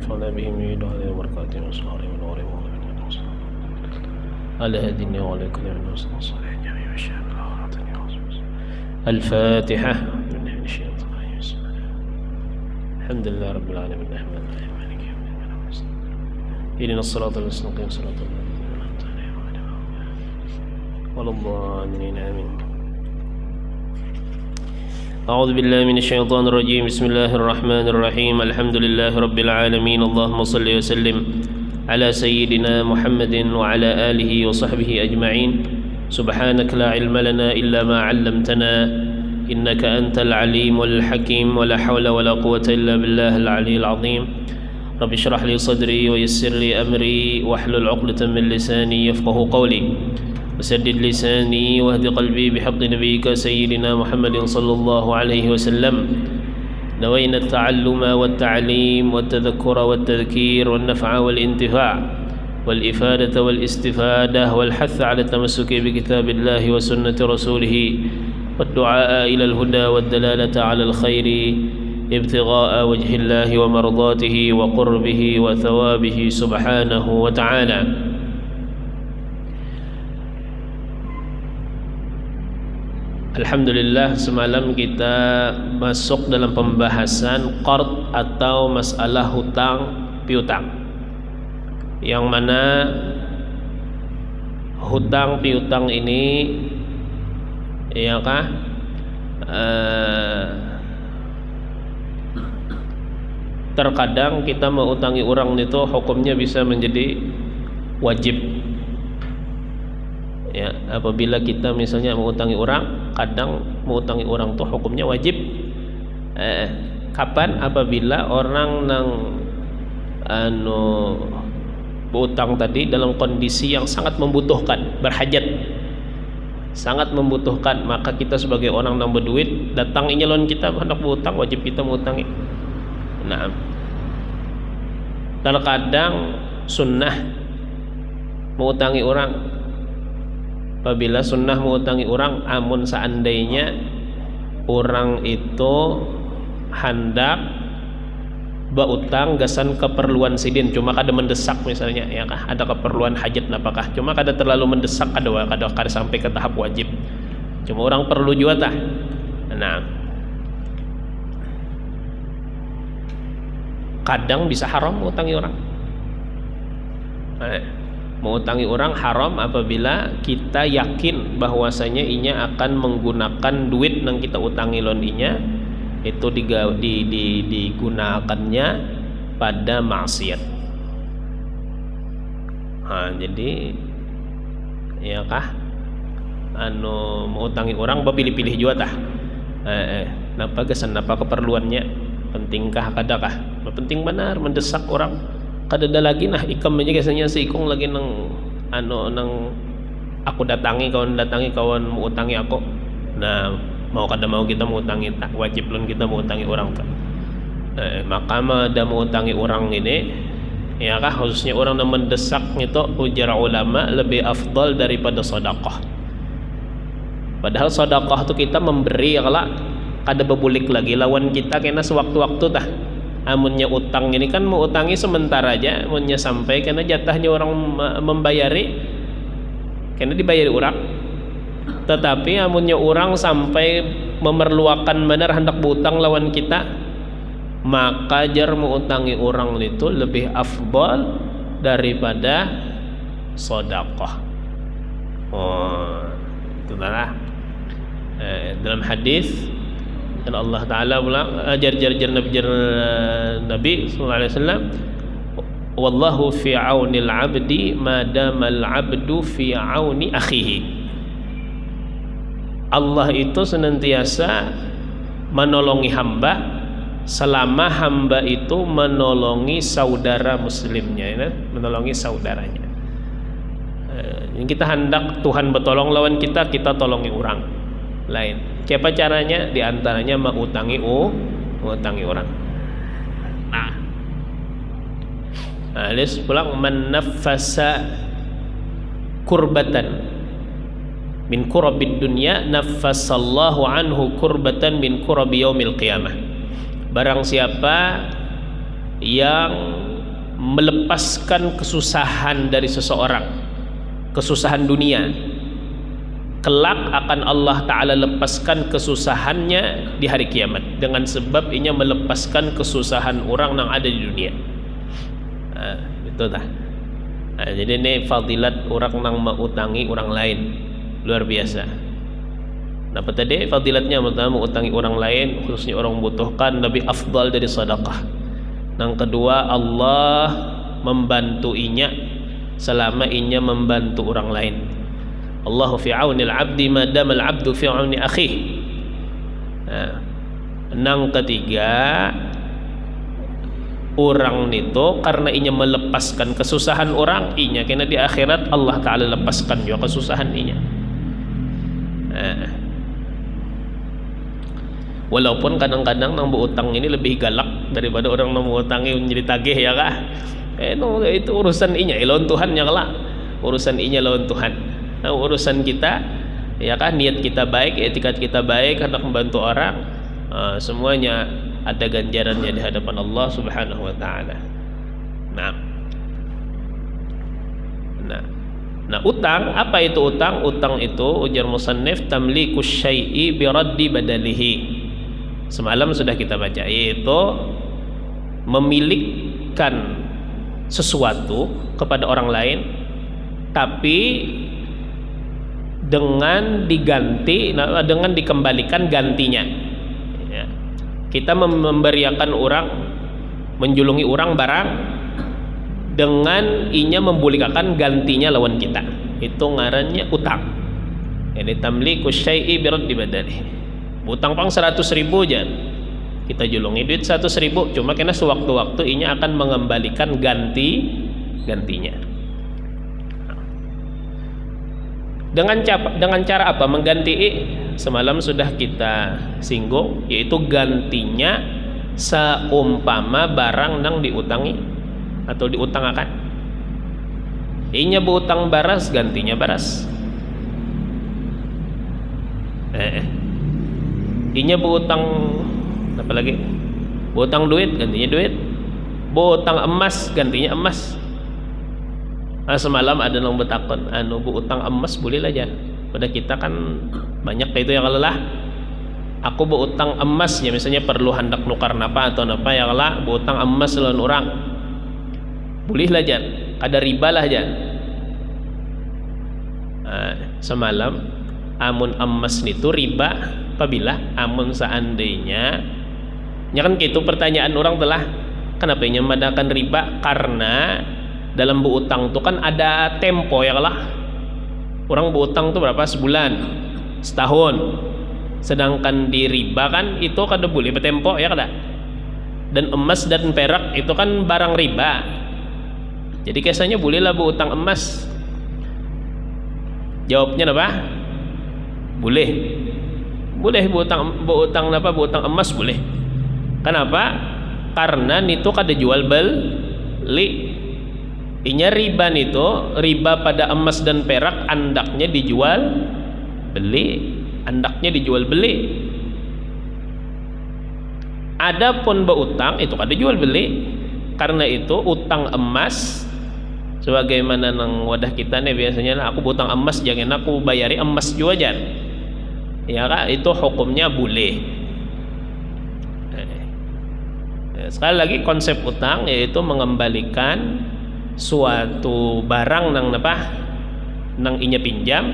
فلا بهم يريد هذه وبركاته وصالح ونور على هدينا وعلى كل من وصل صالح جميع الشهر الفاتحة. الحمد لله رب العالمين الرحمن الرحيم مالك يوم الدين اهدنا الصراط المستقيم صراط الذين أنعمت عليهم غير المغضوب ولا الضالين آمين. أعوذ بالله من الشيطان الرجيم. بسم الله الرحمن الرحيم. الحمد لله رب العالمين. اللهم صل وسلم على سيدنا محمد وعلى آله وصحبه أجمعين. سبحانك لا علم لنا إلا ما علمتنا إنك أنت العليم الحكيم ولا حول ولا قوة إلا بالله العلي العظيم. رب اشرح لي صدري ويسر لي أمري واحلل عقدة من لساني يفقه قولي وسدد لساني واهد قلبي بحق نبيك سيدنا محمد صلى الله عليه وسلم. نوينا التعلم والتعليم والتذكر والتذكير والنفع والانتفاع والإفادة والاستفادة والحث على التمسك بكتاب الله وسنة رسوله والدعاء إلى الهدى والدلالة على الخير ابتغاء وجه الله ومرضاته وقربه وثوابه سبحانه وتعالى. Alhamdulillah, semalam kita masuk dalam pembahasan qard atau masalah hutang piutang, yang mana hutang piutang ini terkadang kita mengutangi orang itu hukumnya bisa menjadi wajib. Ya, apabila kita misalnya mengutangi orang, kadang mengutangi orang itu hukumnya wajib. Kapan? Apabila orang nang berutang tadi dalam kondisi yang sangat membutuhkan, berhajat, sangat membutuhkan, maka kita sebagai orang nang berduit datang nyelon kita hendak berutang, wajib kita mengutangi. Nah, terkadang sunnah mengutangi orang. Apabila sunnah mengutangi orang, amun seandainya orang itu hendak berutang gasan keperluan sidin, cuma kada mendesak misalnya, ya kah, ada keperluan hajat apakah, cuma kada terlalu mendesak, kada sampai ke tahap wajib, cuma orang perlu juga tah. Nah, kadang bisa haram mengutangi orang. Mengutangi orang haram apabila kita yakin bahwasanya inya akan menggunakan duit yang kita utangi londinya itu digunakannya pada maksiat. Jadi ya kah mengutangi orang pilih-pilih juga tah. Napa gesan, napa keperluannya, pentingkah kadakah, penting benar mendesak orang. Kadada lagi nah ikam aja biasanya si ikung lagi nang aku datangi kawan mau utangi aku. Nah, mau kada mau kita mau utangi, tak wajib lun kita mau utangi orang kan. Maka ada mau utangi orang ini, ya kah, khususnya orang yang mendesak itu, ujar ulama lebih afdal daripada sedekah. Padahal sedekah itu kita memberi, kalau kada bebulik lagi lawan kita kena sewaktu-waktu tah. Amunnya utang ini kan mau utangi sementara aja, amunnya sampai karena jatahnya orang membayari, karena dibayari orang. Tetapi amunnya orang sampai memerlukan benar hendak berutang lawan kita, maka jar mau utangi orang itu lebih afdal daripada sedekah. Itulah dalam hadis Allah Ta'ala bilang, ajar Nabi sallallahu alaihi wasallam, wallahu fi aunil abdi madamal abdu fi auni akhihi. Allah itu senantiasa menolongi hamba selama hamba itu menolongi saudara muslimnya, ya, menolongi saudaranya. Yang kita hendak Tuhan bertolong lawan kita, kita tolongi orang lain. Siapa caranya? Di antaranya mengutangi orang. Nah, Alis pulang menaffasa kurbatan min kurabid dunya naffasallahu anhu kurbatan min kurabi yaumil qiyamah. Barang siapa yang melepaskan kesusahan dari seseorang, kesusahan dunia, kelak akan Allah Ta'ala lepaskan kesusahannya di hari kiamat dengan sebab inya melepaskan kesusahan orang yang ada di dunia. Itu dah. Jadi ini fadilat orang yang mengutangi orang lain, luar biasa. Apa tadi fadilatnya? Pertama, mengutangi orang lain, khususnya orang membutuhkan, lebih afdal dari sedekah. Yang kedua, Allah membantu inya selama inya membantu orang lain. Allahu fi aunil abdi madama al abdu fi auni akhih. Yang ketiga, orang itu karena inya melepaskan kesusahan orang, inya kena di akhirat Allah Ta'ala lepaskan juga kesusahan inya. Walaupun kadang-kadang nang berutang ini lebih galak daripada orang nang berutangi menjadi tagih, ya kah? Itu urusan inya lawan Tuhan, ya kah? Urusan inya lawan Tuhan. Nah, urusan kita, ya kan, niat kita baik, etikat kita baik, hendak membantu orang, semuanya ada ganjarannya di hadapan Allah Subhanahu wa Ta'ala. Nah, utang, apa itu utang? Utang itu, ujar musannif, tamlikus syai'i biraddi badalihi. Semalam sudah kita baca, yaitu memilikan sesuatu kepada orang lain, tapi dengan diganti, dengan dikembalikan gantinya. Ya. Kita memberiakan orang, menjulungi orang barang, dengan inya membolehkan gantinya lawan kita. Itu ngarannya utang. Jadi tamliku syai'i biraddi badalihi. Utang pang 100.000 aja, kita julungi duit 100.000, cuma kena sewaktu-waktu inya akan mengembalikan gantinya. Dengan cara apa mengganti? Semalam sudah kita singgung, yaitu gantinya seumpama barang yang diutangi atau diutangkan. Inya berutang baras, gantinya baras. Inya berutang apa lagi? Berutang duit, gantinya duit. Berutang emas, gantinya emas. Semalam ada yang bertakon, berutang emas boleh lah ya. Pada kita kan banyak kayak itu yang lelah. Aku berutang emas ya, misalnya perlu hendak nukar napa atau napa, ya lah berutang emas lawan orang. Boleh lah ya, ada riba lah ya. Semalam amun emas itu riba apabila amun seandainya, ya kan gitu pertanyaan orang telah, kenapa nya madakan riba? Karena dalam berutang itu kan ada tempo, ya lah. Orang berutang itu berapa? Sebulan, setahun. Sedangkan di riba kan itu kada boleh bertempo, ya kada. Dan emas dan perak itu kan barang riba. Jadi kesannya bolehlah berutang emas. Jawabnya apa? Boleh. Boleh berutang apa? Berutang emas boleh. Kenapa? Karena itu kada jual beli. Inya riba itu, riba pada emas dan perak andaknya dijual beli, andaknya dijual beli. Adapun berutang itu kada jual beli. Karena itu utang emas, sebagaimana nang wadah kita nih biasanya, aku berutang emas, jangan aku bayari emas juga aja. Ya kak, itu hukumnya boleh. Sekali lagi konsep utang yaitu mengembalikan suatu barang nang apa, nang inya pinjam,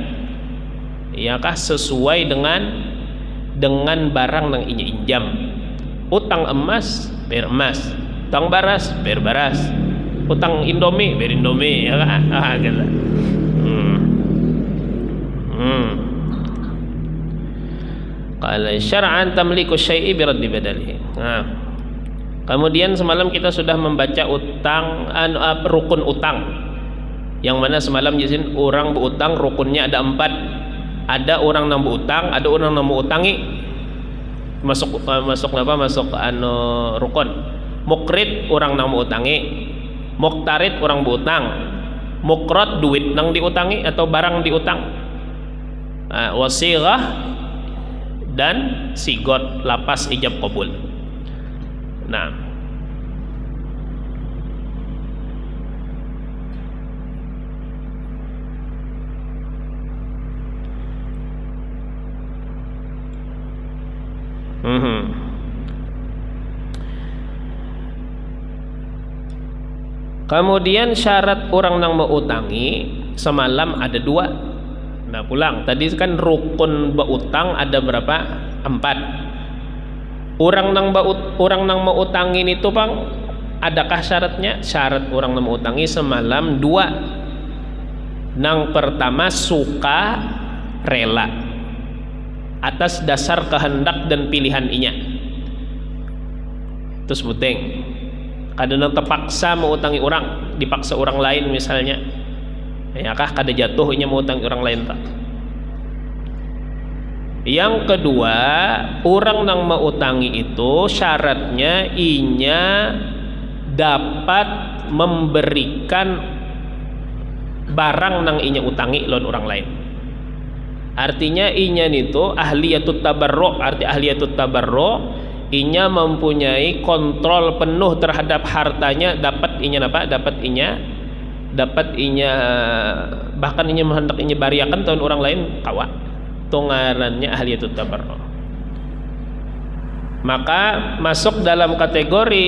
ya kah, sesuai dengan barang nang inya injam. Utang emas bayar emas, utang baras bayar baras, utang indomie bayar indomie, ya kah? Gitu. Qala syar'an tamliku syai'i biraddi badalihi. Kemudian semalam kita sudah membaca utang, rukun utang, yang mana semalam jelasin orang berutang rukunnya ada 4. Ada orang yang berutang, ada orang yang mengutangi. Masuk rukun. Mukrid orang yang mengutangi, muktarid orang berutang, mukrot duit yang diutangi atau barang diutang. wasighah dan sigot lapas ijab qabul. Nah, kemudian syarat orang nang mau utangi semalam ada 2. Nah, pulang tadi kan rukun beutang ada berapa? 4. Orang nang mau utangi itu Bang, adakah syaratnya? Syarat orang nang mau utangi semalam 2. Nang pertama suka rela atas dasar kehendak dan pilihan inya. Terus penting kadang terpaksa mau utangi orang, dipaksa orang lain misalnya, ya kah kada jatuh inya mau utangi orang lain tak. Yang kedua, orang nang mau utangi itu syaratnya inya dapat memberikan barang nang inya utangi lawan orang lain. Artinya inya itu ahliyatut tabarru', arti ahliyatut tabarru' inya mempunyai kontrol penuh terhadap hartanya, dapat inya bahkan inya hendak inya bariakan tahun orang lain kawa. Tungarannya ahliyatut tabarru'. Maka masuk dalam kategori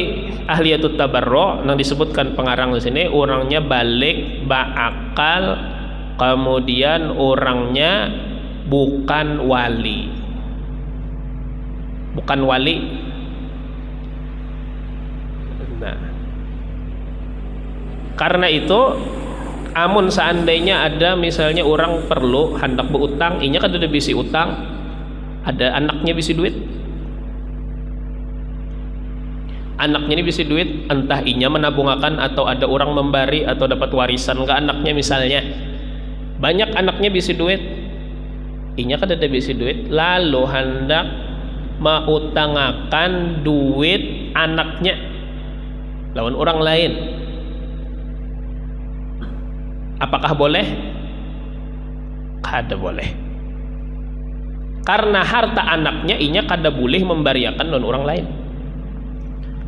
ahliyatut tabarru' yang disebutkan pengarang di sini, orangnya balik, berakal, kemudian orangnya bukan wali. Nah, karena itu amun seandainya ada misalnya orang perlu hendak berutang, inya kan ada bisi utang, ada anaknya bisi duit, anaknya ini bisi duit, entah inya menabungakan atau ada orang memberi atau dapat warisan ke anaknya misalnya, banyak anaknya bisi duit, inya kan ada bisi duit, lalu hendak mautangakan duit anaknya lawan orang lain, apakah boleh? Kada boleh, karena harta anaknya inya kada boleh membariakan lawan orang lain.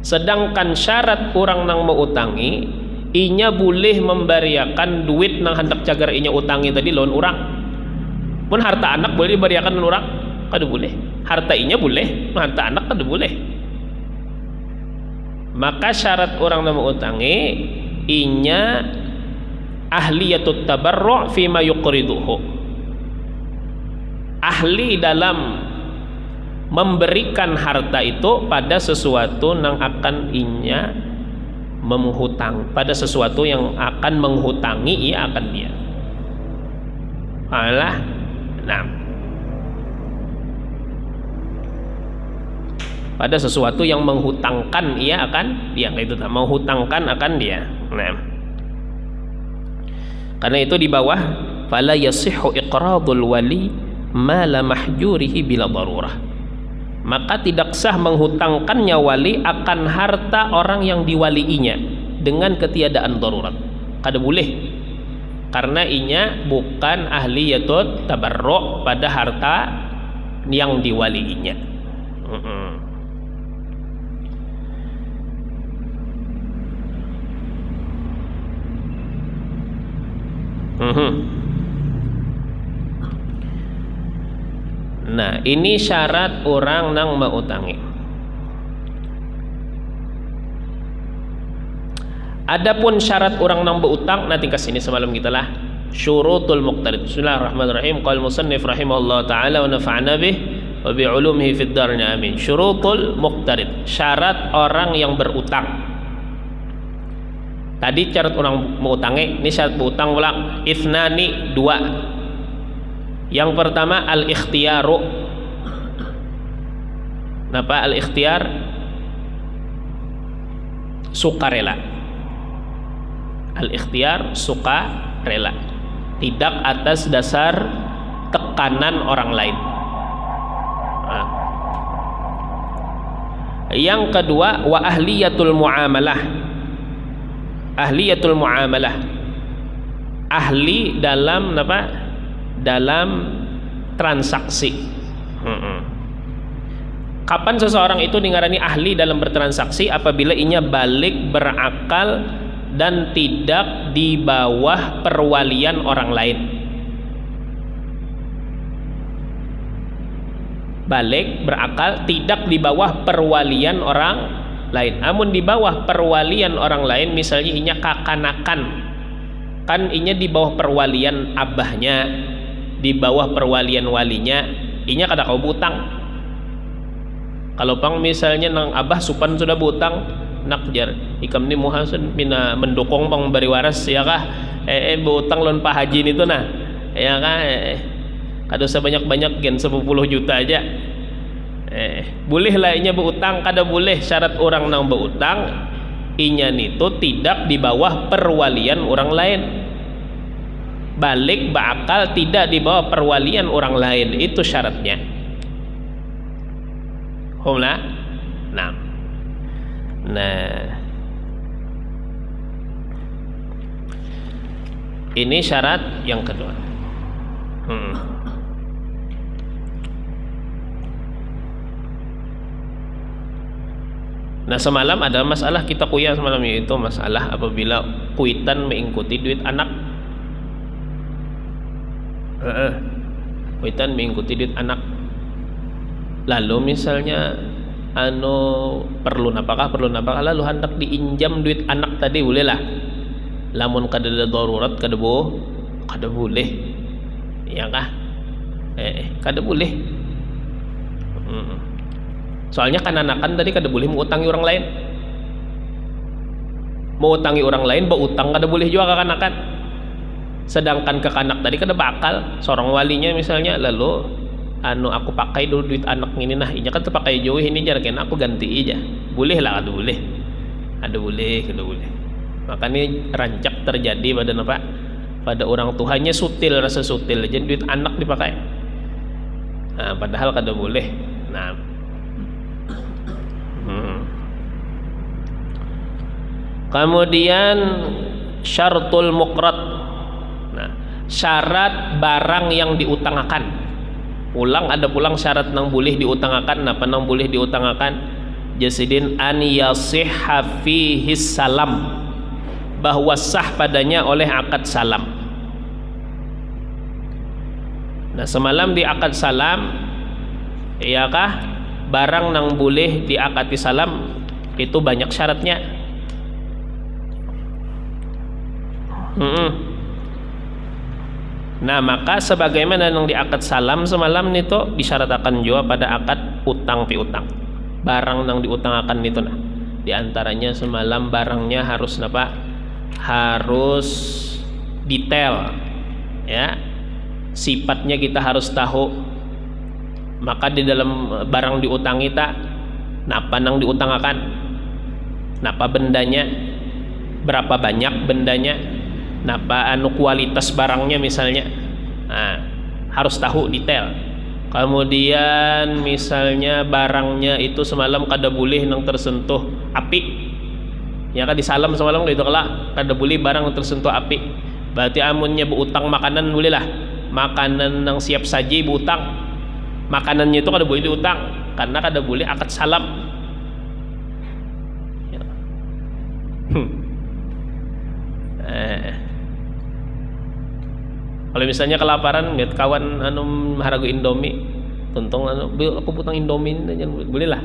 Sedangkan syarat orang nang mau utangi inya boleh membariakan duit nang hendak cagar inya utangi tadi lawan orang. Pun harta anak boleh dibariakan lawan orang? Kada boleh. Harta inya boleh, harta anak kada boleh. Maka syarat orang nang mau utangi inya ahliyatut tabarru' fima yuqriduhu, ahli dalam memberikan harta itu pada sesuatu yang akan inya menghutang, pada sesuatu yang akan menghutangi ia akan dia. Alah, nah, pada sesuatu yang menghutangkan ia akan dia, itu menghutangkan akan dia. Nah, karena itu di bawah fala yasihhu iqradul wali ma la mahjurihi bila darurah, maka tidak sah menghutangkannya wali akan harta orang yang diwaliinya dengan ketiadaan darurat. Kada boleh, karena inya bukan ahliyatut tabarru' pada harta yang diwaliinya. Nah, ini syarat orang nang mau utangi. Adapun syarat orang nang berutang, nanti kesini semalam kita lah syurutul muqtarid. Bismillahirrahmanirrahim. Qala musannif rahimahullah taala wa nafa'na bih wa bi ulumihi fid darin amin. Syurutul muqtarid, syarat orang yang berutang. Tadi syarat orang mau utangi, ini syarat berutang ulang. Ithnani, 2. Yang pertama al-ikhtiyaru. Apa al-ikhtiyar? Sukarela. Al-ikhtiyar sukarela, tidak atas dasar tekanan orang lain. Nah. Yang kedua wa ahliyatul muamalah. Ahliyatul muamalah, ahli dalam apa? Dalam transaksi. Kapan seseorang itu dingarani ahli dalam bertransaksi? Apabila inya balik, berakal, dan tidak di bawah perwalian orang lain. Balik, berakal, tidak di bawah perwalian orang lain. Amun di bawah perwalian orang lain, misalnya inya kakanakan, kan inya di bawah perwalian abahnya, di bawah perwalian walinya, inya kada kau butang. Kalau pang misalnya nang abah supan sudah butang, nak jar ikam ni muhasan mina mendukung pang bari waras ya kah, butang lon Pak Haji itu nah, ya kah, kada sebanyak-banyak gen 10 juta aja. Boleh lah inya berutang, kada boleh syarat orang nang berutang inya itu tidak di bawah perwalian orang lain. Balik berakal tidak di bawah perwalian orang lain, itu syaratnya. Humla. Nah, ini syarat yang kedua. Nah, semalam ada masalah kita kuliah semalam, yaitu masalah apabila kuitan mengikuti duit anak. Kuitan mengikuti duit anak. Lalu misalnya perlu napakah lalu hendak diinjam duit anak tadi, boleh lah. Lamun kada ada darurat kada boleh. Ya kah? Kada boleh. Soalnya kananakan tadi kada boleh mengutangi orang lain. Mengutangi orang lain berutang kada boleh juga kekanakan. Sedangkan kekanak tadi kada bakal seorang walinya misalnya, lalu aku pakai dulu duit anak ini nah, inya kan terpakai jauh ini jar kena aku ganti aja. Boleh lah, kada boleh. Kada boleh. Makanya rancak terjadi pada apa? Pada orang tuanya sutil, rasa sutil aja duit anak dipakai. Nah, padahal kada boleh. Nah, kemudian syaratul muqrad. Nah, syarat barang yang diutangakan. Ada pulang syarat nang boleh diutangakan. Napa nang boleh diutangakan? Jasidin an yasihha fihi salam, bahwa sah padanya oleh akad salam. Nah, semalam di akad salam, iyakah barang nang boleh diakati salam itu banyak syaratnya. Nah, maka sebagaimana yang diakad salam semalam itu disyaratkan juga pada akad utang piutang. Barang yang diutangakan itu nah, diantaranya semalam barangnya harus apa? Harus detail, ya. Sifatnya kita harus tahu. Maka di dalam barang diutangi tak, napa nang diutangakan, napa bendanya, berapa banyak bendanya, napa kualitas barangnya misalnya, nah, harus tahu detail. Kemudian misalnya barangnya itu semalam kada boleh nang tersentuh api, ya kan di salam semalam itu kelak kada boleh barang yang tersentuh api. Berarti amunnya berutang makanan boleh lah, makanan yang siap saji berutang, makanannya itu kada boleh diutang karena kada boleh akad salam. Ya. Kalau misalnya kelaparan, lihat kawan haragu Indomie, tuntung aku putang Indomie, boleh lah.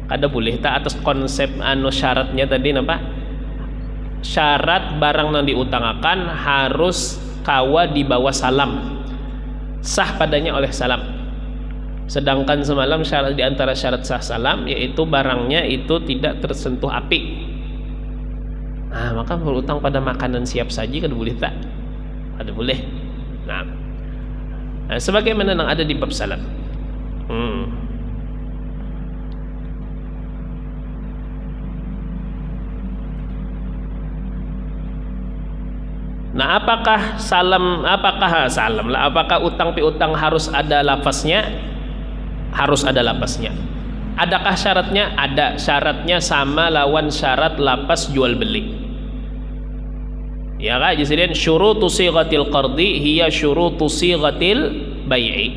Kada boleh tak atas konsep syaratnya tadi napa? Syarat barang yang diutangakan harus kawa di bawah salam, sah padanya oleh salam. Sedangkan semalam syarat di antara syarat sah salam yaitu barangnya itu tidak tersentuh api. Nah, maka berutang pada makanan siap saji kada boleh tak? Kada boleh. Nah, sebagaimana yang ada di bab salam. Nah, apakah utang piutang harus ada lafaznya? Harus ada lafaznya. Adakah syaratnya? Ada syaratnya, sama lawan syarat lafaz jual beli. Ya kan? Jadi syurutu sighatil qardi hiya syurutu sighatil bai'i.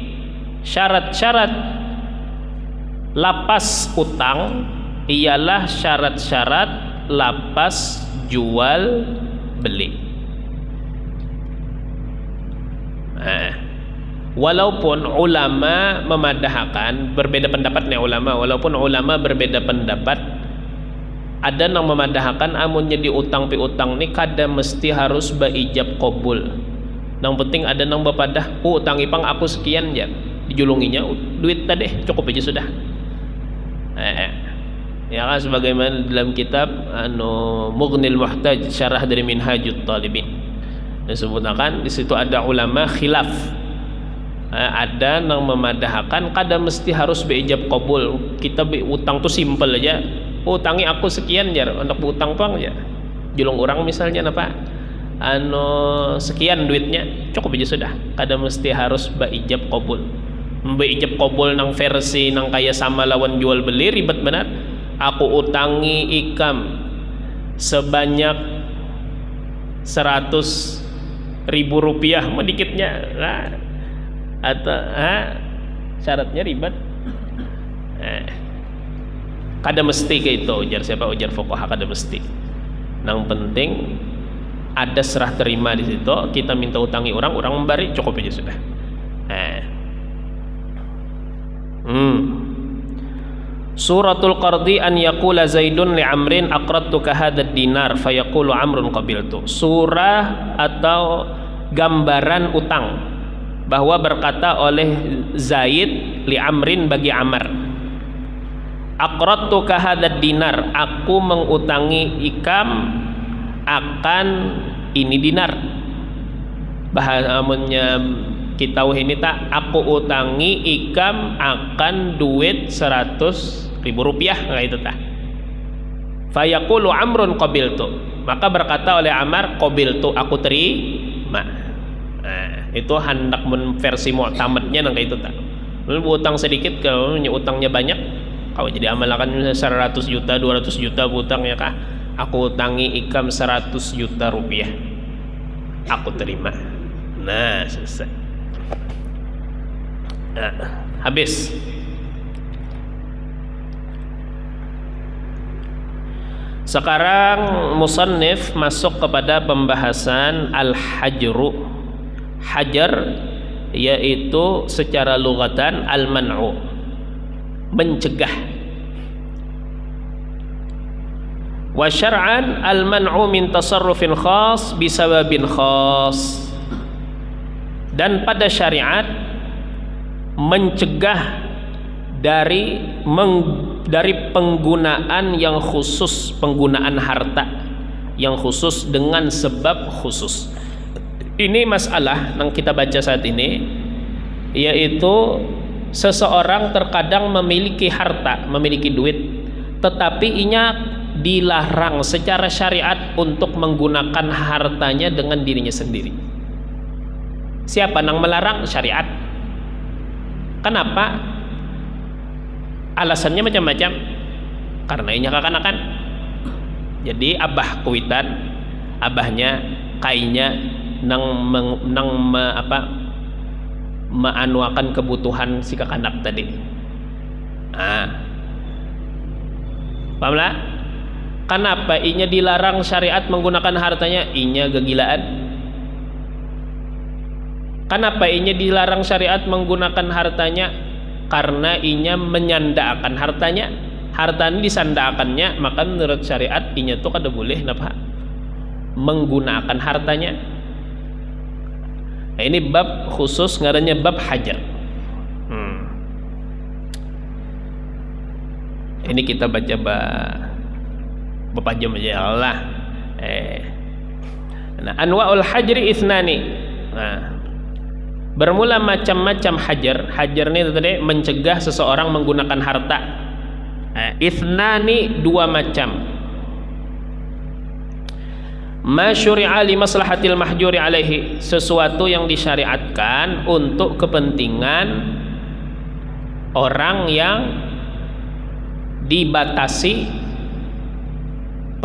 Syarat-syarat lapas utang ialah syarat-syarat lapas jual beli. Walaupun ulama memadahkan, berbeda pendapat nih ulama, walaupun ulama berbeda pendapat, ada yang memadahkan amun jadi utang piutang nih kada mesti harus baijab qabul. Yang penting ada yang bepadah, utang ipang aku sekian ya, dijulunginya duit tadi cukup aja sudah. Ya kan, sebagaimana dalam kitab Mughnil Muhtaj syarah dari Minhajut Talibin disebutkan, di situ ada ulama khilaf. Ada yang memadahkan kada mesti harus beijab qabul. Kita utang tuh simpel aja, utangi aku sekian jar, untuk utang pang ya julung orang misalnya apa sekian duitnya cukup aja sudah, kada mesti harus beijab qabul. Beijab qabul nang versi nang kaya sama lawan jual beli ribet benar. Aku utangi ikam sebanyak 100.000 rupiah, medikitnya nah, atau syaratnya ribet. Kada mesti kayak itu ujar siapa, ujar fuqaha kada mesti. Nang penting ada serah terima di situ, kita minta utangi orang memberi cukup aja sudah. Suratul qardi an yaqula Zaidun li Amrin aqradtuka hadzal dinar fayaqulu Amrun qabiltu. Surah atau gambaran utang bahwa berkata oleh Zaid li Amrin bagi Amr, aqradtuka hadzal dinar, aku mengutangi ikam akan ini dinar. Bahasamunnya kita ini tak, aku utangi ikam akan duit 100.000 rupiah, nggak itu tak. Fayaqulu Amrun qabiltu, maka berkata oleh Amr, qabiltu, aku terima. Itu hendak versi mu'tamadnya nang kayak itu tak. Lalu utang sedikit, kalau utangnya banyak, kau jadi amalkan 100 juta 200 juta utang ya kah, aku utangi ikam 100 juta rupiah, aku terima. Nah selesai. Habis. Sekarang musannif masuk kepada pembahasan al-hajru. Hajar yaitu secara lugatan al-man'u, mencegah. Wa syar'an al-man'u min tasarrufin khas bisababin khas. Dan pada syariat mencegah dari penggunaan yang khusus, penggunaan harta yang khusus dengan sebab khusus. Ini masalah yang kita baca saat ini, yaitu seseorang terkadang memiliki harta, memiliki duit, tetapi inya dilarang secara syariat untuk menggunakan hartanya dengan dirinya sendiri. Siapa yang melarang? Syariat. Kenapa? Alasannya macam-macam. Karena inya kekanakan. Jadi abah kuitan, abahnya kainya maanuakan kebutuhan si kekanak tadi. Pahamlah? Kenapa inya dilarang syariat menggunakan hartanya? Inya kegilaan. Kenapa inya dilarang syariat menggunakan hartanya? Karena inya menyandakan hartanya. Hartanya disandakannya, maka menurut syariat inya tuh kada boleh napa menggunakan hartanya. Nah, ini bab khusus ngarannya bab hajar. Ini kita baca berapa jam aja Allah. Nah, anwa'ul hajri ithnani. Nah, bermula macam-macam hajar. Hajar ini tadi mencegah seseorang menggunakan harta. Ithnani, dua macam. Ma syuri'a li maslahatil mahjuri alaihi, sesuatu yang disyariatkan untuk kepentingan orang yang dibatasi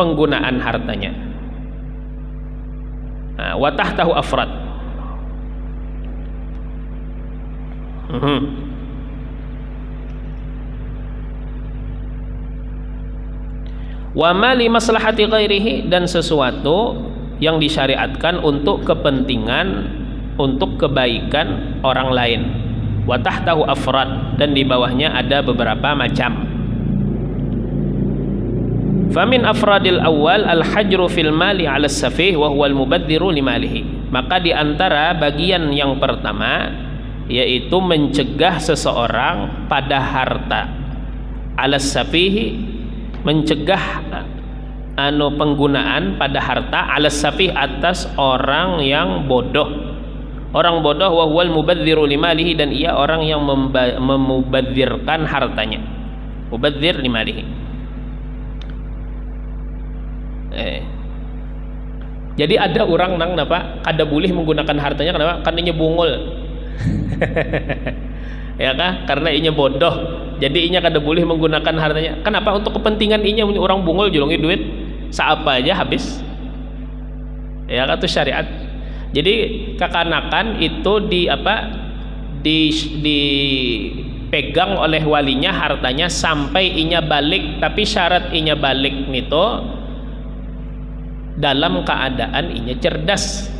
penggunaan hartanya. Wa tahtahu afrad. Wa ma li maslahati ghairihi, dan sesuatu yang disyariatkan untuk kepentingan, untuk kebaikan orang lain. Wa tahtahu afrad, dan di bawahnya ada beberapa macam. Famin afradil awal al-hajru fil mali 'ala as-safih wa huwa al-mubadziru limalihi. Maka di antara bagian yang pertama yaitu mencegah seseorang pada harta, 'ala as-safih, mencegah penggunaan pada harta, 'ala as-safih, atas orang yang bodoh. Orang bodoh wa huwal mubadziru limalihi, dan ia orang yang memubadzirkan hartanya. Mubadzir limalihi. Jadi ada orang nang napa kada boleh menggunakan hartanya, kenapa? Karena inya bungul. Ya kah? Karena inya bodoh. Jadi inya kada boleh menggunakan hartanya. Kenapa? Untuk kepentingan inya, orang bungul julungi duit saapa aja habis. Ya kan, itu syariat. Jadi kekanakan itu dipegang oleh walinya hartanya sampai inya balik, tapi syarat inya balik nito dalam keadaan inya cerdas.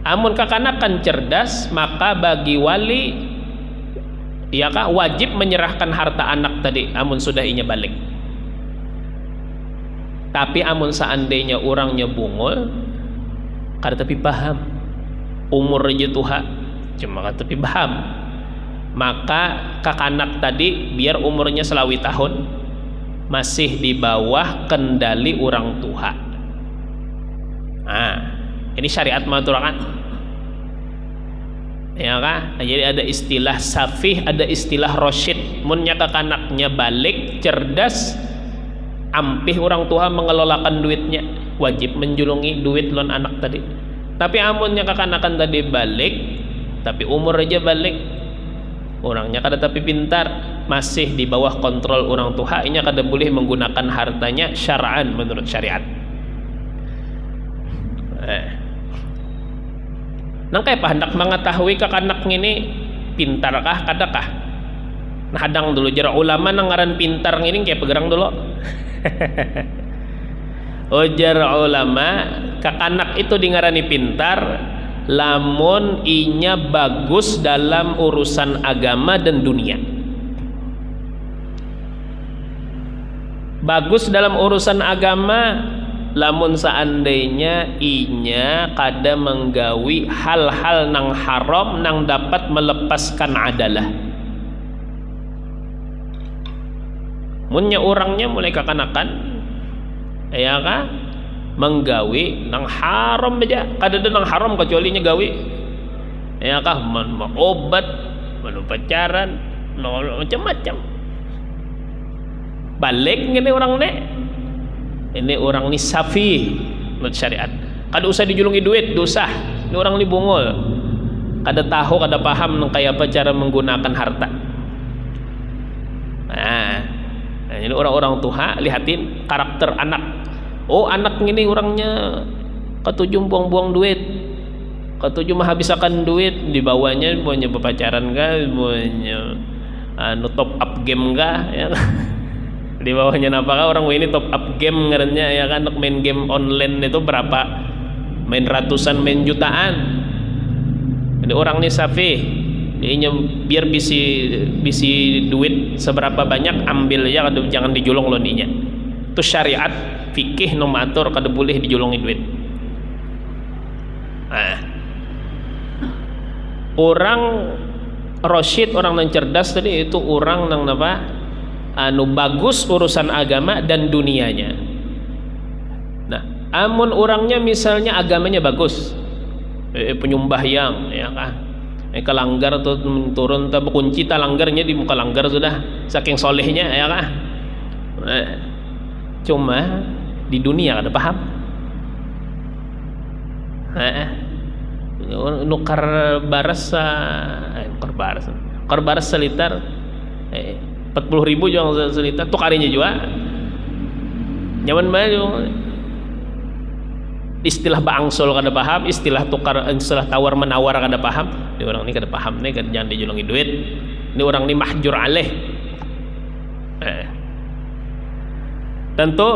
Amun kekanakan cerdas, maka bagi wali ya kah wajib menyerahkan harta anak tadi amun sudah inya balik. Tapi amun seandainya orangnya bungul, kada tapi paham, umur aja tuha cuma kada tapi paham, maka kakanak tadi biar umurnya selawi tahun masih di bawah kendali orang tua. Nah, ini syariat mengaturkan, ya kan? Jadi ada istilah safih, ada istilah rosyid. Munnya kakanaknya balik, cerdas, ampih orang tua mengelolakan duitnya, wajib menjulungi duit lon anak tadi. Tapi amunnya kakanakan tadi balik, tapi umur aja balik, orangnya kada tapi pintar, masih di bawah kontrol orang tua, inya kada boleh menggunakan hartanya syar'an menurut syariat. Nang kaya pa hendak mengetahui kakanak ini pintarkah kadakah? Nah hadang dulu jara ulama nang ngaran pintar ngini kayak pegerang dulu. Ujar ulama kakanak itu dingarani pintar lamun inya bagus dalam urusan agama dan dunia. Bagus dalam urusan agama lamun seandainya inya kada menggawi hal-hal nang haram nang dapat melepaskan adalah. Munnya orangnya mulai kekanakan, ya kah? Menggawi nang haram aja, kada ada nang haram kecuali nya gawi. Ya kah? Obat, pacaran, macam-macam. Balik ngene orang ne. Ini orang ni safi menurut syariat. Kada usah dijulungi duit, dosa. Ini orang ni bungul. Kada tahu, kada paham nang kaya apa cara menggunakan harta. Nah, ini orang-orang tua lihatin karakter anak. Oh, anak ini orangnya ketujuh buang-buang duit. Ketujuh menghabiskan duit, di bawahnya punya berpacaran kah, punya top up game kah, ya. Di bawahnya napakah orang ini top up game ngarannya, ya kan, main game online itu berapa, main ratusan, main jutaan. Jadi orang ini safi, dia biar bisi duit seberapa banyak ambil aja, jangan dijulung loninya. Itu syariat fikih nomatur kada boleh dijulungi duit. Nah, orang rosyid, orang yang cerdas tadi itu orang nang napa bagus urusan agama dan dunianya. Nah, amun orangnya misalnya agamanya bagus, penyumbahyang, ya kan, kelanggar tuh turun tak kunci talanggarnya di muka langgar sudah saking solehnya, ya kan. Cuma di dunia kada paham. Nukar baras selitar 40.000 juga selita tuh karinya juga nyaman banget. istilah baangsul kada paham, istilah tawar menawar kada paham. Ini orang ini kada paham nih, kada jangan dijulungi duit. Ini orang ini mahjur alaih. Tentu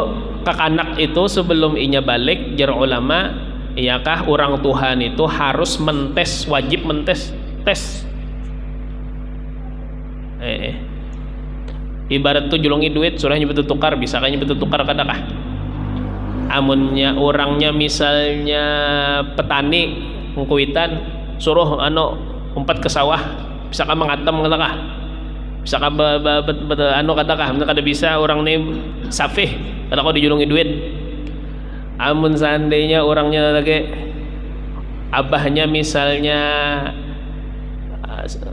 kakanak itu sebelum inya balik, jar ulama, iyakah orang Tuhan itu harus mentes, wajib mentes, tes. Ibarat tuh julungi duit, surahnya betul tukar, bisa kayaknya betul tukar kadakah? Amunnya orangnya misalnya petani ngkuitan, suruh umpat ke sawah, bisa kah mengatam kadakah? Bisa kah kadakah? Kada bisa orang nih safih, kada kau dijulungi duit. Amun seandainya orangnya lagi abahnya misalnya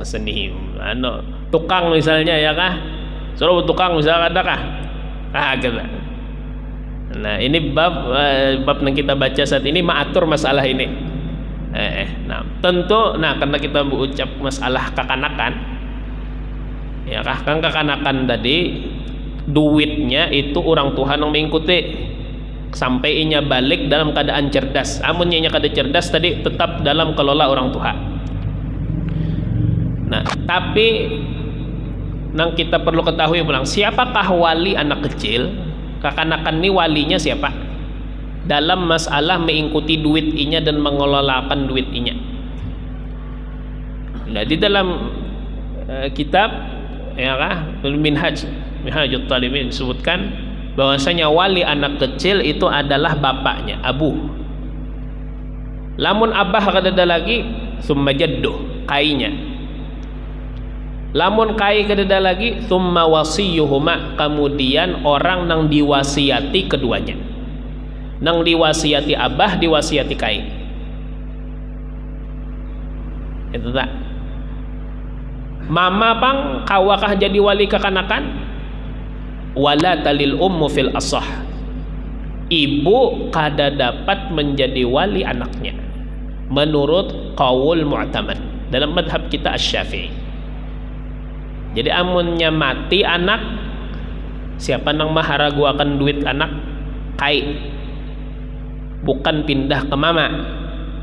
seni tukang misalnya ya kah, suruh tukang misalnya kadakah? Kada. Nah ini bab yang kita baca saat ini mengatur masalah ini. Nah tentu, karena kita berucap masalah kekanakan, ya kan kekanakan tadi duitnya itu orang Tuhan yang mengikuti sampai inya balik dalam keadaan cerdas. Amunnya inya kada cerdas tadi tetap dalam kelola orang Tuhan. Nah tapi yang kita perlu ketahui pulang, siapakah wali anak kecil? Kekanakan ini walinya siapa? Dalam masalah mengikuti duit inya dan mengelolakan duit inya. Nah, di dalam kitab ya kah Minhajut Talibin disebutkan bahwasanya wali anak kecil itu adalah bapaknya, abu. Lamun abah kada ada lagi, summa jaddu, kainya. Lamun kai kededa lagi, summa wasiyuhuma, kemudian orang nang diwasiati keduanya, nang diwasiati abah, diwasiati kai. Itu tak. Mama pang kawakah jadi wali kekanakan? Wala talil ummu fil asah. Ibu kada dapat menjadi wali anaknya menurut qaul mu'tamad dalam madhab kita Asy-Syafi'i. Jadi amunnya mati anak, siapa nang maharagu akan duit anak? Kai. Bukan pindah ke mama.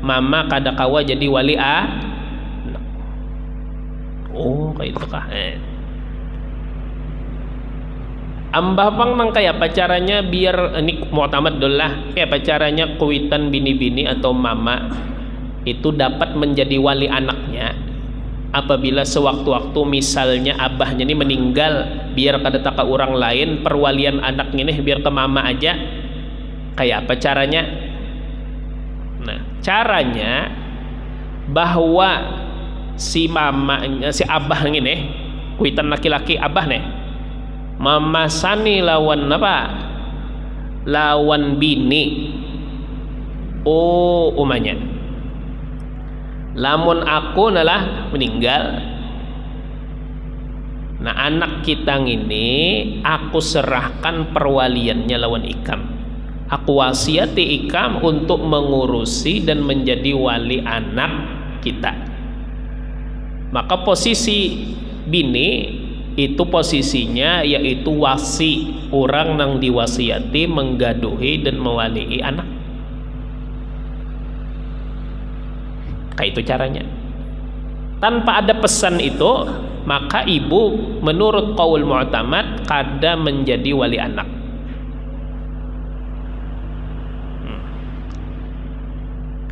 Mama kada kawa jadi wali anak. Oh, kayak itu kah? Ambah pang nang kayak apa caranya biar ini mu'tamad dolah, kayak apa caranya kuitan bini-bini atau mama itu dapat menjadi wali anaknya apabila sewaktu-waktu misalnya abahnya ini meninggal, biar kada taka orang lain perwalian anaknya ini biar ke mama aja. Kayak apa caranya? Nah caranya bahwa si abah ini kuitan laki-laki abah nih mamasani lawan apa, lawan bini. Oh umanya lamun aku nalah meninggal, nah anak kita ini aku serahkan perwaliannya lawan ikam, aku wasiati ikam untuk mengurusi dan menjadi wali anak kita. Maka posisi bini itu posisinya yaitu wasi, orang yang diwasiati menggaduhi dan mewalii anak. Kayak itu caranya. Tanpa ada pesan itu, maka ibu menurut qaul mu'tamad kada menjadi wali anak.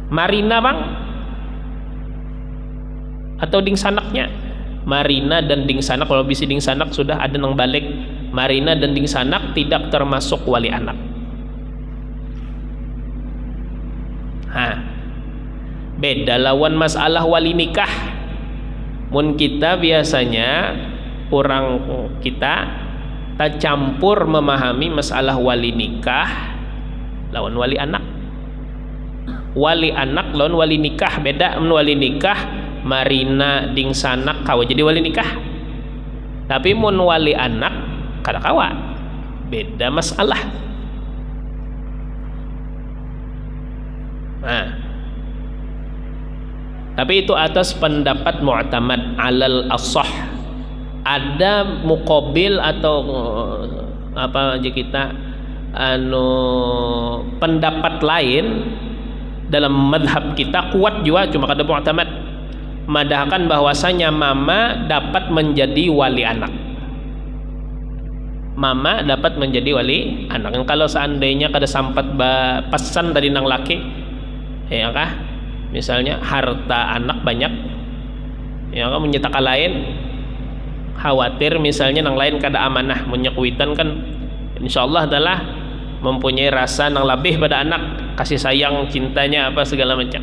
Marina bang atau ding sanaknya? Marina dan ding sanak, kalau bisa ding sanak sudah ada nang balik. Marina dan ding sanak tidak termasuk wali anak. Beda lawan masalah wali nikah. Mun kita biasanya orang kita campur memahami masalah wali nikah lawan wali anak. Wali anak lawan wali nikah beda. Wali nikah marina ding sanak kawa jadi wali nikah. Tapi mun wali anak kada kawa. Beda masalah. Tapi itu atas pendapat mu'tamad alal ashah. Ada muqabil atau apa aja kita pendapat lain dalam madhab kita kuat juga, cuma kada mu'tamad, madahkan bahwasanya mama dapat menjadi wali anak. Mama dapat menjadi wali anak. Kalau seandainya kada sampat pesan dari nang laki, ya kah? Misalnya harta anak banyak, ya kah, menyetaka lain, khawatir misalnya nang lain kada amanah, menyekuitan kan, insyaallah adalah mempunyai rasa nang lebih pada anak, kasih sayang, cintanya apa segala macam.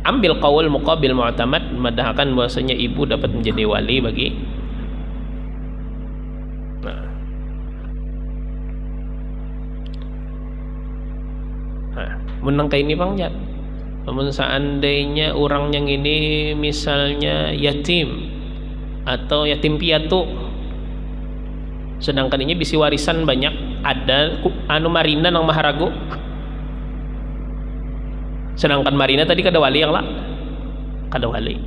Ambil qaul muqabil mu'tamad, madahkan bahwasanya ibu dapat menjadi wali bagi. Menang kayak ini bang Jat, namun seandainya orang yang ini misalnya yatim atau yatim piatu, sedangkan ini bisi warisan banyak, ada anu marina nang maharagu, sedangkan marina tadi kada wali yang lah, kada wali,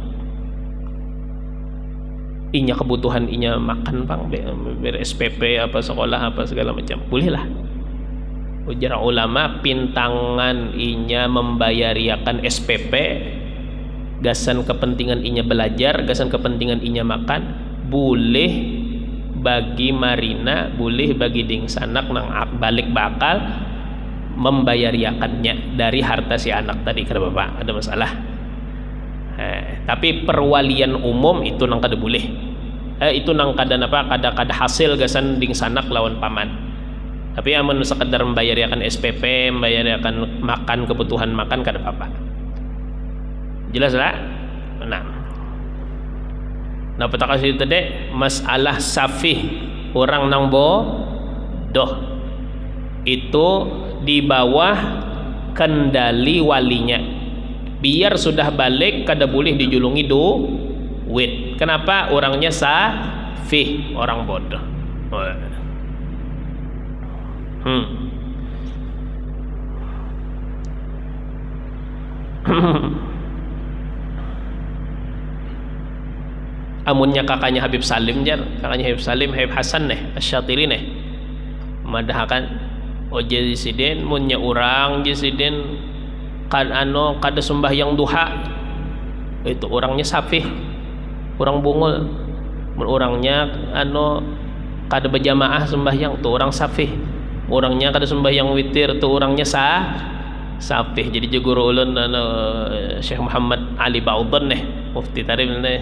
inya kebutuhan inya makan bang, ber SPP apa sekolah apa segala macam, boleh lah. Ujar ulama, pintangan inya membayariakan SPP, gasan kepentingan inya belajar, gasan kepentingan inya makan, boleh bagi marina, boleh bagi dingsanak nang balik bakal membayariakannya dari harta si anak tadi, kada bapak ada masalah. Tapi perwalian umum itu nang kada boleh, itu nang kada apa, kada hasil gasan dingsanak lawan paman. Tapi amun sekedar membayarkan SPP, membayarkan makan, kebutuhan makan, kada apa-apa. Jelas lah? Nah petaka situ tadi masalah safih, orang nang bodoh itu di bawah kendali walinya. Biar sudah balik kada boleh dijulungi duit. Kenapa? Orangnya safih, orang bodoh. Amunnya kakaknya Habib Salim jar, kakaknya Habib Salim, Habib Hasan nih, Asyatiri nih, madahkan oje jisiden munnya orang jisiden kan kada sembahyang duha, itu orangnya safih, orang bungul. Orangnya kada berjamaah sembahyang, tuh orang safih. Orangnya kada sembahyang witir, tuh orangnya safih. Jadi guru ulun Syekh Muhammad Ali Ba'udhan nih, mufti Tarim nih,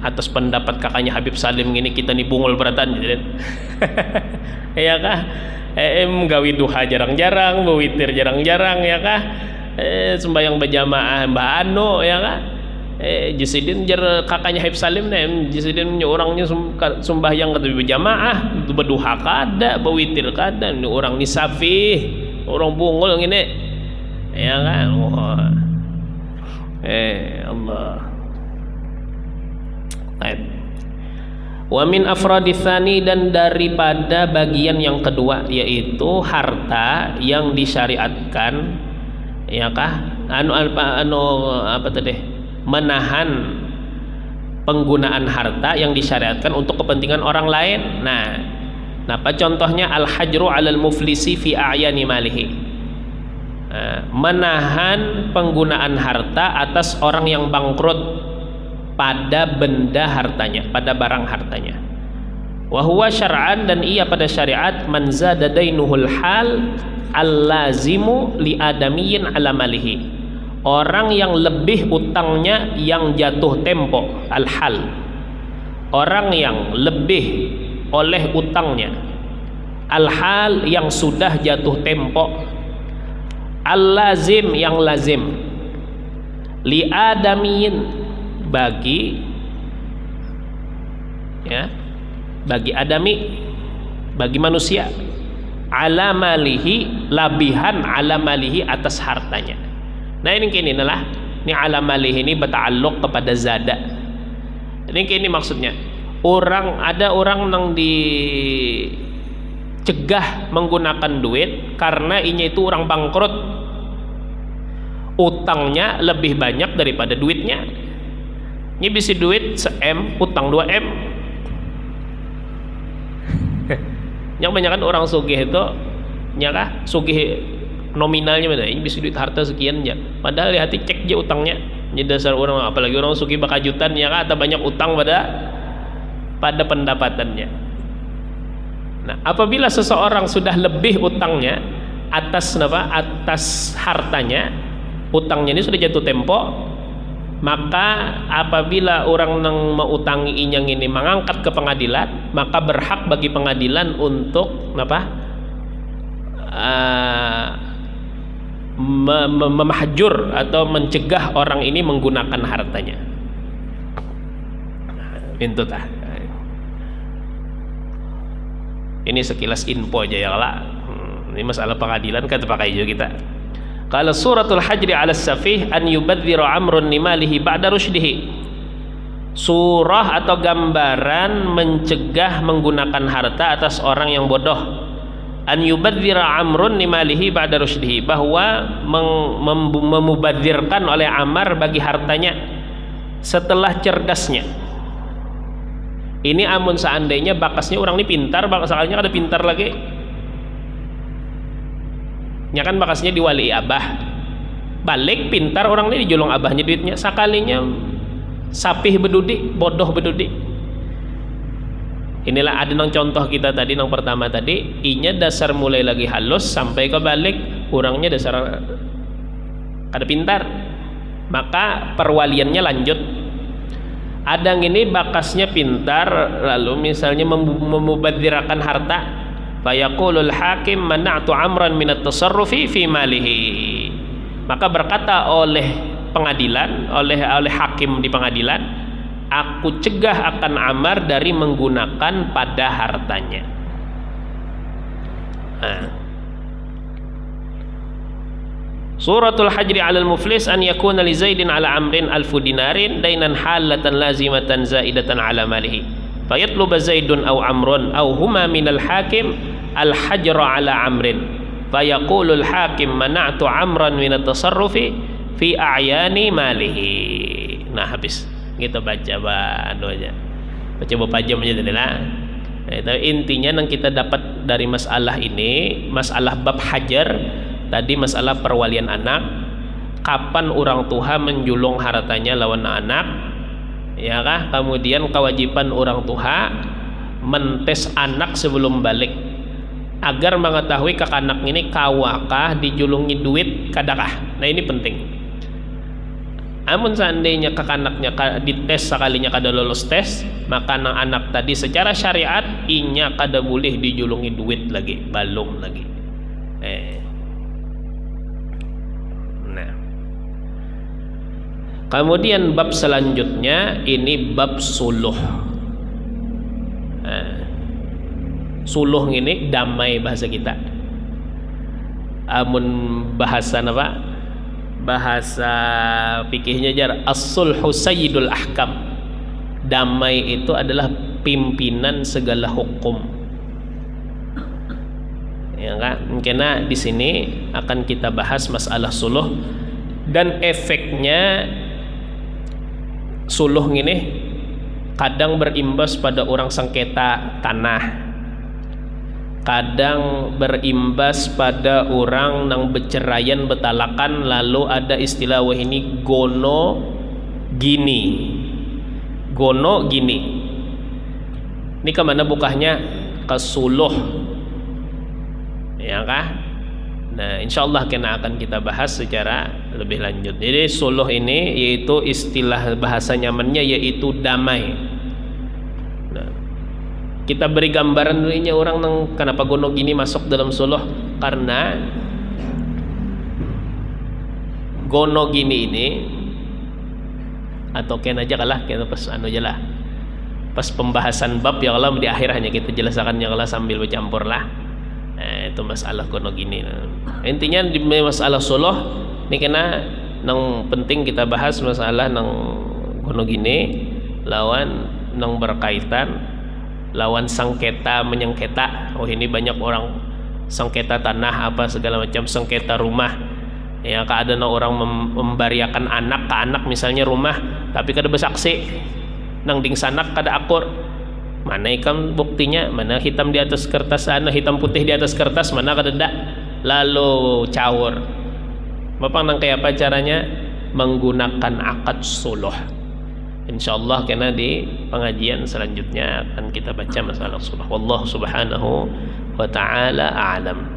atas pendapat kakaknya Habib Salim gini, kita nih bungul beratan jadi. Ya kah? Gawi duha jarang-jarang, witir jarang-jarang, ya kah? Sembahyang berjamaah mbak Ano, ya kah? Jisidin jar kakaknya Habib Salim nih, jisidin orangnya sembahyang kada berjamaah, berduha kada, berwitir kada, orang ni safih, orang bungul ngene, ya kan? Allah. Wa min afraditsani, dan daripada bagian yang kedua yaitu harta yang disyariatkan, ya kah? Apa tadi? Menahan penggunaan harta yang disyariatkan untuk kepentingan orang lain. Nah, apa contohnya? Al-hajru 'alal muflisi fi a'yani malihi. Menahan penggunaan harta atas orang yang bangkrut pada benda hartanya, pada barang hartanya. Wa huwa syar'an, dan ia pada syariat, man zada dainuhul hal al-lazimu li adamiyyin 'ala malihi. Orang yang lebih utangnya yang jatuh tempo, al-hal. Orang yang lebih oleh utangnya, al-hal yang sudah jatuh tempo, al-lazim yang lazim, li adamiyin bagi, ya, bagi adami, bagi manusia, ala malihi, labihan ala malihi atas hartanya. Nah ini kini adalah ini ala malihi ini bertakluk kepada zada. Ini kini maksudnya ada orang yang dicegah menggunakan duit karena ini itu orang bangkrut, utangnya lebih banyak daripada duitnya. Ini bisa duit se-M, utang 2M. Yang banyak kan orang sugih itu, nyakah sugih nominalnya mana ini bisa duit harta sekian ya, padahal di hati cek aja utangnya. Jadi dasar orang, apalagi orang suki bakajutan ya kan, atau banyak utang pada pendapatannya. Nah, apabila seseorang sudah lebih utangnya atas hartanya, utangnya ini sudah jatuh tempo, maka apabila orang yang mengutangi inyang ini mengangkat ke pengadilan, maka berhak bagi pengadilan untuk memahjur atau mencegah orang ini menggunakan hartanya. Itu tah. Ini sekilas info aja ya lah. Ini masalah pengadilan kan terpakai juga kita. Kalau suratul hajri ala safih an yubadzira amrun nimalihi ba'da rusydihi. Surah atau gambaran mencegah menggunakan harta atas orang yang bodoh. An yubadzira amrun nimalihi ba'da rusydihi, bahwa memubadzirkan oleh Amar bagi hartanya setelah cerdasnya. Ini amun seandainya bakasnya orang ini pintar, bakasnya ada pintar lagi. Ya kan bakasnya diwali abah. Balik pintar orang ini dijolong abahnya duitnya. Sakalinya sapih bedudi, bodoh bedudi. Inilah ada nang contoh kita tadi nang pertama tadi, inya dasar mulai lagi halus sampai ke balik orangnya dasar kada pintar, maka perwaliannya lanjut. Ada yang ini bakasnya pintar, lalu misalnya memubadzirakan harta, fayaqulul hakim mana'tu amran minat tasarrufi fi malihi, maka berkata oleh pengadilan, oleh hakim di pengadilan, aku cegah akan Amar dari menggunakan pada hartanya. Suratul hajri 'alal muflis an yakuna li Zaidin 'ala Amrin alfu dinarin dainan halatan lazimatan zaidatan 'ala malihi fayatlub Zaidun aw Amrun aw huma minal hakim al hajra 'ala Amrin fayaqulul hakim mana'tu Amran min at-tasarrufi fi a'yani malihi. Nah, habis kita baca aja, baca beberapa jam aja tadi lah. Itu intinya yang kita dapat dari masalah ini, masalah bab hajar tadi, masalah perwalian anak, kapan orang tua menjulung hartanya lawan anak, ya kah? Kemudian kewajiban orang tua mentes anak sebelum balik agar mengetahui kak anak ini kawakah dijulungi duit kadakah. Nah, ini penting. Amun seandainya anaknya dites sekalinya kada lolos tes, maka anak tadi secara syariat inya kada boleh dijulungi duit lagi, balung lagi. Nah, kemudian bab selanjutnya ini bab suluh. Suluh ini damai bahasa kita. Amun bahasa apa? Bahasa fikihnya jar as-sulhu sayyidul ahkam. Damai itu adalah pimpinan segala hukum. Ya kan? Karena di sini akan kita bahas masalah suluh dan efeknya. Suluh ini kadang berimbas pada orang sengketa tanah, kadang berimbas pada orang nang berceraian betalakan, lalu ada istilah wah ini gono gini. Ini kemana bukahnya? Ke suluh, ya kah? Nah, insyaallah akan kita bahas secara lebih lanjut. Jadi suluh ini yaitu istilah bahasa nyamannya yaitu damai. Kita beri gambaran dulunya orang nang kenapa gono gini masuk dalam suluh, karena gono gini ini atau ken aja kalah kita pas aja lah, pas pembahasan bab ya kalau di akhir hanya kita jelaskan ya kalau sambil bercampur lah. Itu masalah gono gini. Intinya di masalah suluh ini kena nang penting kita bahas masalah nang gono gini lawan nang berkaitan lawan sengketa menyengketa. Oh, ini banyak orang sengketa tanah apa segala macam, sengketa rumah. Ya, keadaan orang membariakan anak ke anak misalnya rumah, tapi kada bersaksi. Nang ding sanak kada akur. Mana ikan buktinya? Mana hitam di atas kertas, hitam putih di atas kertas, mana kada dak. lalu caur. Bapak nang kayak apa caranya? Menggunakan akad suluh. Insyaallah karena di pengajian selanjutnya akan kita baca masalah suluh. Wallahu subhanahu wa ta'ala a'lam.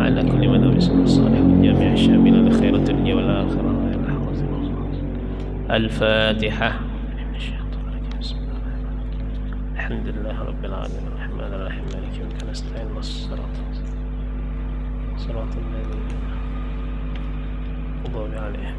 على كل من أرسل الصالح والجامع الشامل لخيرة الدنيا والآخرة. الفاتحة. الحمد لله رب العالمين الرحمن الرحيم مالك يوم الدين نستعين صراط الذين أنعمت عليهم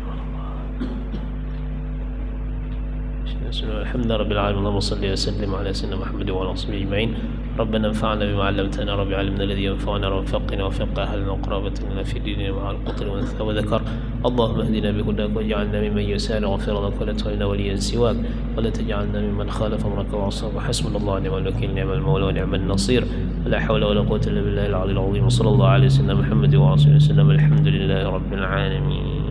الحمد لله رب العالمين اللهم صل وسلم على سيدنا محمد وعلى آله وصحبه أجمعين. ربنا انفعنا بما علمتنا رب علمنا الذي ينفعنا وفقنا وفق أهلنا وقرابتنا في ديننا مع القتل والأنثى وذكر. اللهم اهدنا بهداك واجعلنا ممن يسارع وفرضك ولا تولنا وليا سواك ولا تجعلنا ممن خالف أمرك وعصاك. حسبنا الله ونعم الوكيل نعم المولى ونعم النصير. ولا حول ولا قوة إلا بالله العلي العظيم. وصلى الله على سيدنا محمد وعلى آله وسلم. الحمد لله رب العالمين.